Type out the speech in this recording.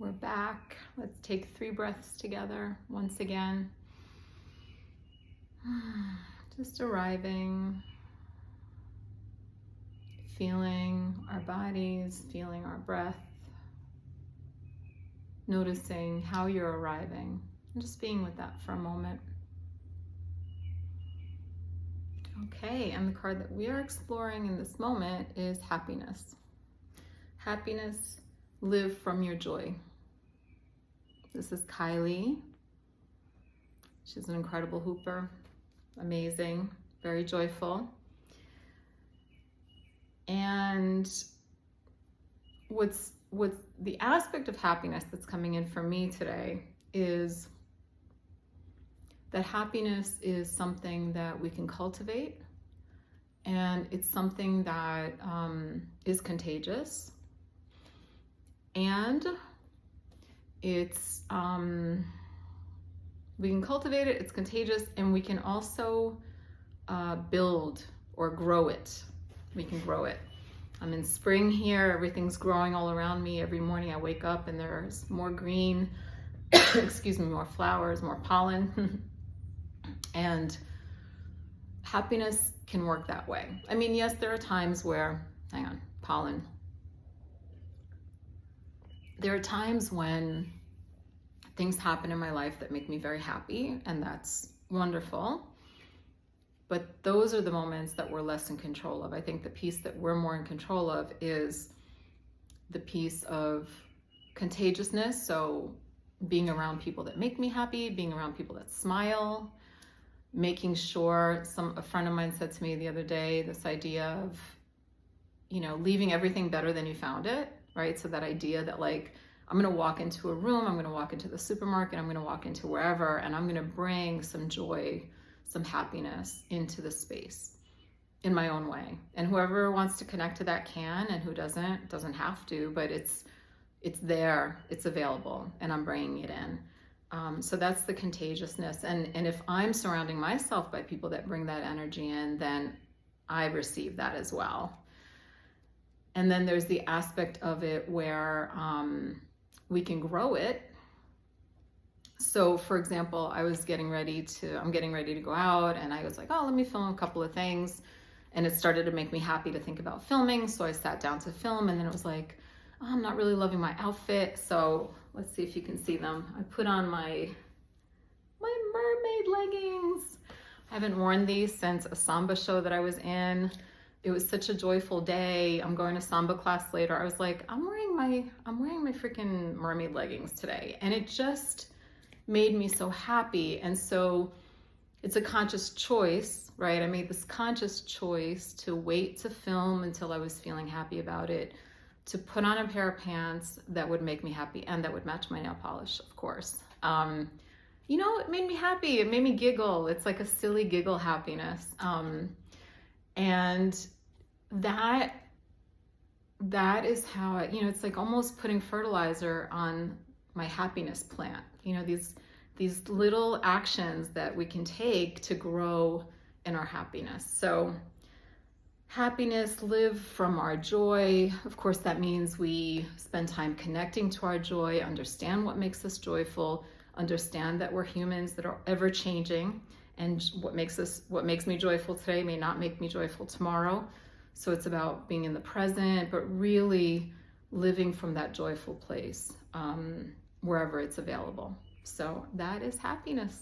We're back. Let's take 3 breaths together once again. Just arriving, feeling our bodies, feeling our breath, noticing how you're arriving, and just being with that for a moment. Okay, and the card that we are exploring in this moment is happiness. Happiness, live from your joy. This is Kylee. She's an incredible hooper, amazing, very joyful. And what's the aspect of happiness that's coming in for me today is that happiness is something that we can cultivate, and it's something that is contagious, and it's we can cultivate it, it's contagious, and we can also build or grow it. We can grow it. I'm in spring here, everything's growing all around me. Every morning I wake up and there's more green, excuse me, more flowers, more pollen. And happiness can work that way. I mean, yes, there are times where, hang on, pollen. There are times when things happen in my life that make me very happy, and that's wonderful. But those are the moments that we're less in control of. I think the piece that we're more in control of is the piece of contagiousness. So being around people that make me happy, being around people that smile, making sure, a friend of mine said to me the other day, this idea of, leaving everything better than you found it, right? So that idea that, like, I'm gonna walk into a room, I'm gonna walk into the supermarket, I'm gonna walk into wherever, and I'm gonna bring some joy, some happiness into the space in my own way. And whoever wants to connect to that can, and who doesn't have to, but it's there, it's available, and I'm bringing it in. So that's the contagiousness. And if I'm surrounding myself by people that bring that energy in, then I receive that as well. And then there's the aspect of it where we can grow it. So for example, I'm getting ready to go out, and I was like, oh, let me film a couple of things. And it started to make me happy to think about filming. So I sat down to film, and then it was like, oh, I'm not really loving my outfit. So let's see if you can see them. I put on my mermaid leggings. I haven't worn these since a samba show that I was in. It was such a joyful day. I'm going to samba class later. I was like, I'm wearing my freaking mermaid leggings today. And it just made me so happy. And so it's a conscious choice, right? I made this conscious choice to wait to film until I was feeling happy about it, to put on a pair of pants that would make me happy and that would match my nail polish, of course. It made me happy. It made me giggle. It's like a silly giggle happiness. And that is how it's like almost putting fertilizer on my happiness plant. These little actions that we can take to grow in our happiness. So happiness, live from our joy. Of course, that means we spend time connecting to our joy, understand what makes us joyful, understand that we're humans that are ever changing, and what makes me joyful today may not make me joyful tomorrow. So it's about being in the present, but really living from that joyful place, wherever it's available. So that is happiness.